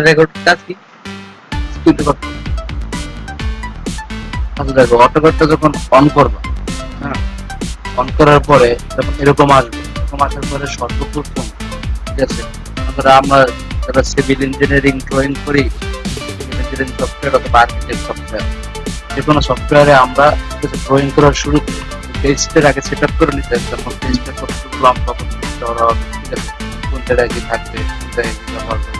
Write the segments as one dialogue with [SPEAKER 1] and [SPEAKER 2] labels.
[SPEAKER 1] এটা রেকর্ড কাজ কি?
[SPEAKER 2] Screen record. আচ্ছা দেখো, অটোকাটটা যখন অন করবা, হ্যাঁ, অন করার পরে যখন এরকম আসবে, এরকম আসার পরে সর্বপ্রথম, ঠিক আছে, আমরা যারা সিভিল ইঞ্জিনিয়ারিং ড্রয়িং করি, সিভিল ইঞ্জিনিয়ারিং সফটওয়্যার অথবা আর্কিটেক্ট সফটওয়্যার, যে কোনো সফটওয়্যারে আমরা ড্রয়িং করার শুরুতে পেজটার আগে সেট আপ করে নিতে হবে। তখন পেজটা কতটুকু লম্বা, কতটুকু চওড়া হবে, ঠিক আছে, কোন জায়গায় কি থাকবে, কোন জায়গায় কি ব্যবহার করবে,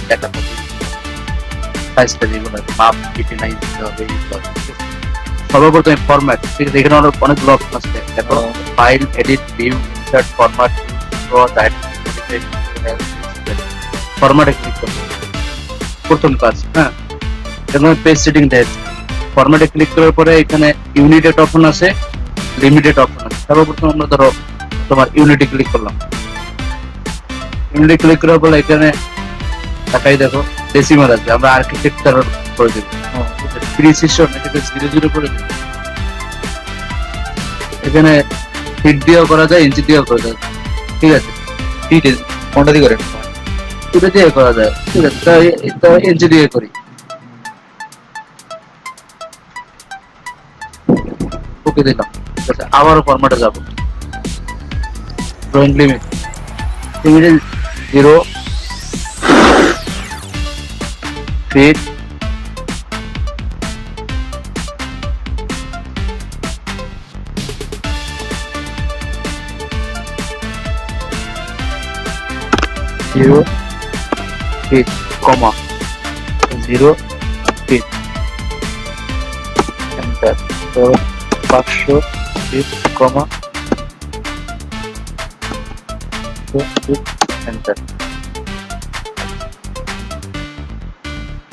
[SPEAKER 2] ডাটা সাইজটা যেগুলো মাপ কেটে নাই দিতে হবে, এইগুলো, ঠিক আছে। সর্বপ্রথম ফরম্যাট, ঠিক আছে, এখানে অনেকগুলো অপশন আছে। দেখো, file, edit, view, insert, format, draw, ফরম্যাটে ক্লিক করবো, প্রথম কাজ। হ্যাঁ, এখানে পেজ সেটিং দেয়। ফরম্যাটে ক্লিক করার পরে এখানে ইউনিটেড অপশন আছে, লিমিটেড অপশন আছে। সর্বপ্রথম আমরা ধরো তোমার ইউনিটে ক্লিক করলাম। ইউনিটে ক্লিক করার পরে এখানে তাকাই দেখো ডেসিমাল আছে, আমরা আর্কিটেকচার করে দেব। প্রিসিশন এটাকে 0 করে দেব। এখানে ফিট দিয়েও করা যায়, ইঞ্চি দিয়েও করা যায়, ঠিক আছে।
[SPEAKER 1] ফিট কোনটা দিয়ে করেন?
[SPEAKER 2] ফিট দিয়ে করা যায়, ঠিক আছে। তো ইঞ্চি দিয়ে করি। ওকে দিলাম, ঠিক আছে। আবারও ফরম্যাটে যাব, ড্রয়িং লিমিট 0 ফিট, কমা 0 ফিট, এন্টার। তো 500 ফিট কমা এন্টার।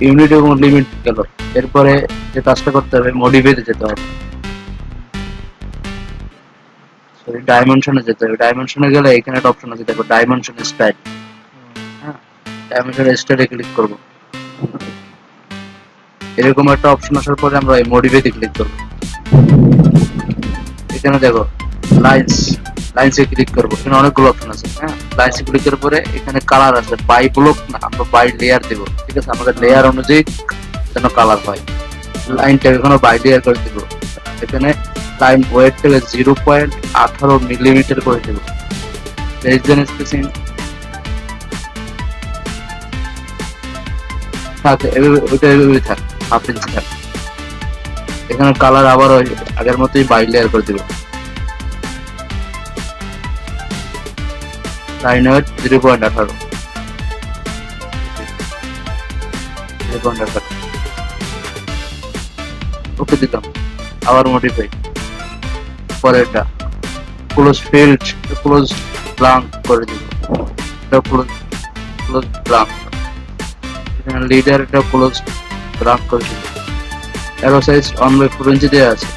[SPEAKER 2] ইউনিট এবং লিমিট গেল। এরপরে যে কাজটা করতে হবে, মডিফাইতে যেতে হবে, সরি ডাইমেনশনে যেতে হবে। ডাইমেনশনে গেলে এখানে একটা অপশন আছে, দেখো ডাইমেনশন স্টাইল। হ্যাঁ, ডাইমেনশন স্টাইলে ক্লিক করব। এরকম একটা অপশন আসার পরে আমরা এই মডিফাইতে ক্লিক করব। এখানে দেখো লাইনসে ক্লিক করব। এখানে অনেকগুলো অপশন আছে। হ্যাঁ, লাইনসে ক্লিক করার পরে এখানে কালার আছে, বাই ব্লক না, আমরা বাই লেয়ার দেব, ঠিক আছে। আমাদের লেয়ার অনুযায়ী যেন কালার হয়। লাইনটা এখানে বাই লেয়ার করে দেব। এখানে লাইন ওয়েটটাকে 0.18 মিলিমিটার করে দেব। রিজন স্পেসিং থাকে, ওইটা এভাবে থাক, হাফ ইঞ্চি থাক। এখানে কালার আবার ওই আগের মতোই বাই লেয়ার করে দেব। লাইন ওয়েট 0.18 ওকে দিলাম। আবার মডিফাই। পরেরটা ক্লোজ ফিল্ড, ক্লোজ ব্লাঙ্ক করে দিব। এটা ক্লোজ ব্লাঙ্ক। এখানে লিডার, এটা ক্লোজ ব্লাঙ্ক করে দিব। অ্যারো সাইজ 1/4 ইঞ্চি দেওয়া আছে।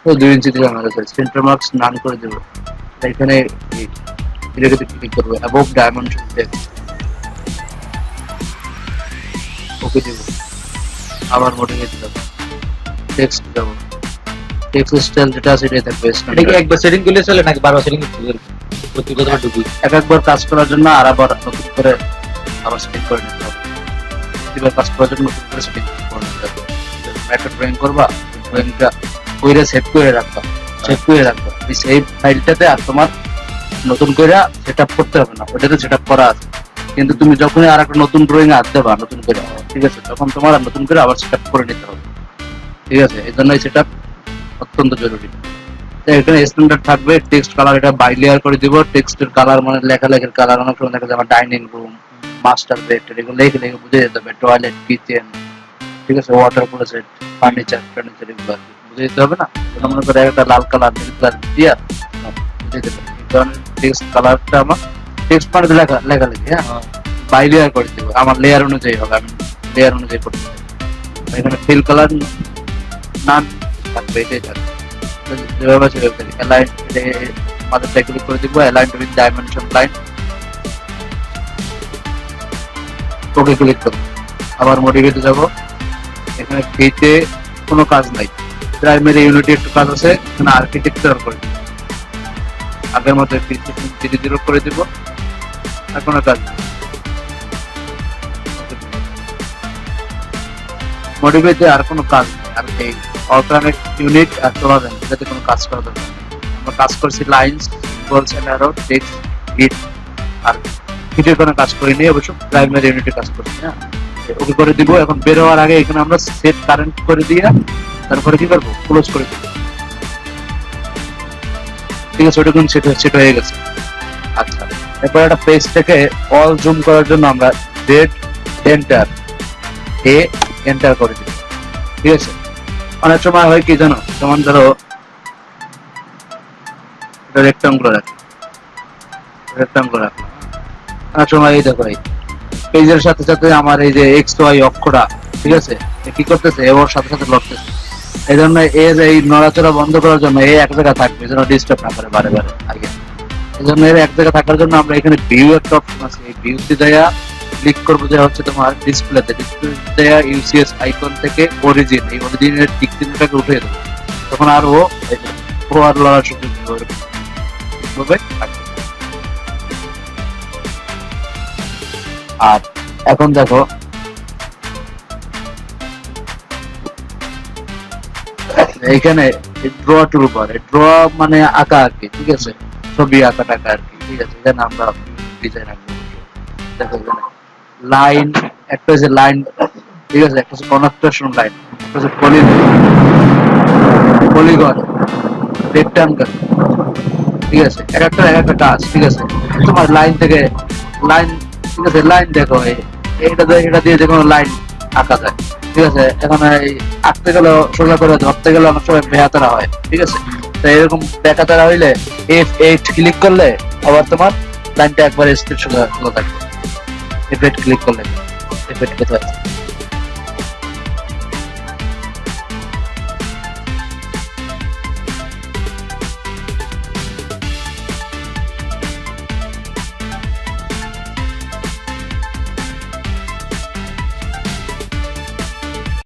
[SPEAKER 2] তো 2 ইঞ্চি দিয়ে আমাদের সেন্টার মার্কস নান করে দেবো। এখানে এটাকে ক্লিক করবো, অ্যাবভ ডাইমেনশন টেক্সট, ওকে দেবো। আবার মডিফাই দিলাম, টেক্সট দেবো। টেক্সট স্টাইল যেটা আছে এটাই থাকবে।
[SPEAKER 1] এটা কি একবার সেটিং করলে চলে নাকি বারবার সেটিং করতে হবে? প্রতি কথা ঢুকি
[SPEAKER 2] একবার কাজ করার জন্য আর আবার নতুন করে আবার সেটিং করে নিতে হবে। এবার কাজ করার জন্য নতুন করে সেটিং করে নিতে হবে। একটা ড্রয়িং করবা, ড্রয়িংটা কইরা সেভ করে রাখবা, এই সেভ ফাইলটাতে। আর তোমার নতুন করে সেটআপ করতে হবে না, ওটাতে সেটআপ করা আছে। কিন্তু তুমি যখনই আর একটা নতুন ড্রয়িং হাত দেবা নতুন করে, ঠিক আছে, তখন তোমার আর নতুন করে আবার সেটআপ করে নিতে হবে, ঠিক আছে। এই জন্য এই সেটআপ অত্যন্ত জরুরি। এখানে স্ট্যান্ডার্ড থাকবে। টেক্সট কালার এটা বাই লেয়ার করে দিব। টেক্সটের কালার মানে লেখালেখির কালার। অনেক সময় দেখা যায় আমার ডাইনিং রুম, মাস্টার বেড, এগুলো লেখে বুঝে যেতে হবে। টয়লেট, কিচেন, ঠিক আছে, ওয়াটার ক্লোজেট, ফার্নিচার এগুলো বুঝে যেতে হবে না। মনে করে একটা লাল কালার, নীল কালার দিয়া বুঝে যেতে হবে। এই ধরনের টেক্সট কালারটা আমার টেক্সট মানে লেখালেখি, হ্যাঁ, বাই লেয়ার করে দিব। আমার লেয়ার অনুযায়ী হবে, আমি লেয়ার অনুযায়ী করতে চাই। এখানে ফিল কালার নান থাকবে, এটাই থাকবে। যেভাবে সেভাবে করি। অ্যালাইন মাদারটা ক্লিক করে দিব, align with dimension line. Okay click করবো, আবার মডিফাইতে যাব, এখানে ফ্রিতে কোনো কাজ নাই, প্রাইমারি ইউনিটে একটু কাজ আছে, এখানে আর্কিটেকচার করে দিব, আগের মতো 3.0 করে দিব, আর কোনো কাজ নেই। মডিফাইতে আর কোনো কাজ নেই, আর এই অল্টারনেট ইউনিট আর সোলার যাতে কোনো কাজ করা দরকার নেই। আমরা কাজ করছি lines, symbols and arrow, text, hit, আর হিটের কোনো কাজ করিনি, অবশ্য প্রাইমারি ইউনিটে কাজ করছি। হ্যাঁ, ওকে করে দিব। এখন বের হওয়ার আগে এখানে আমরা সেট কারেন্ট করে দিয়ে তারপরে কি করবো, ক্লোজ করে দিব। ঠিক আছে, ওটা কিন্তু সেট হয়ে গেছে। আচ্ছা, এরপর একটা পেজ থেকে অল জুম করার জন্য আমরা জেড এন্টার এন্টার করে দিব। ঠিক আছে, অনেক সময় হয় কি জানো, যেমন ধরো রেক্টাঙ্গুলার রাখলাম, অনেক সময় এই দেখো এই পেজের সাথে সাথে আমার এই যে এক্স ওয়াই অক্ষটা, ঠিক আছে, কি করতেছে, ওর সাথে সাথে লড়তেছে। এই জন্য এর এই নড়াচড়া বন্ধ করার জন্য এই এক জায়গায় থাকবে, এই জন্য ডিস্টার্ব না করে বারে বারে আগে। এই জন্য এর এক জায়গায় থাকার জন্য আমরা এখানে ভিউ একটা অপশন আছে, এই ভিউতে দেয়া ক্লিক করবো, যে হচ্ছে তোমার ডিসপ্লেতে দেয়া ইউসিএস আইকন থেকে অরিজিন, এই অরিজিনের টিক চিহ্নটাকে উঠে দেবো, তখন আর ও আর লড়ার সুযোগ হবে। আর এখন দেখো এইখানে ড্র টুল বার, ড্র মানে আঁকা আর কি, ঠিক আছে, ছবি আঁকা টাকা আর কি। ঠিক আছে, এখানে আমরা ডিজাইন আঁকবো। দেখো এখানে লাইন, একটা হচ্ছে লাইন, ঠিক আছে, একটা হচ্ছে কনস্ট্রাকশন লাইন, একটা হচ্ছে পলিগন, রেক্টাঙ্গল। ঠিক আছে, এক একটা কাজ। ঠিক আছে, তোমার লাইন থেকে লাইন, ঠিক আছে, লাইন দেখো এটা দিয়ে যে কোনো লাইন আঁকা যায়। ঠিক আছে, এখন এই আঁকতে গেলে সোজা করে ধরতে গেলে অনেক সময় বেহাতারা হয়। ঠিক আছে, তো এরকম বেকাতারা হইলে F8 ক্লিক করলে আবার তোমার লাইনটা একবার স্ট্রেট সোজা থাকবে। F8 ক্লিক করলে F8 কোথায় আছে?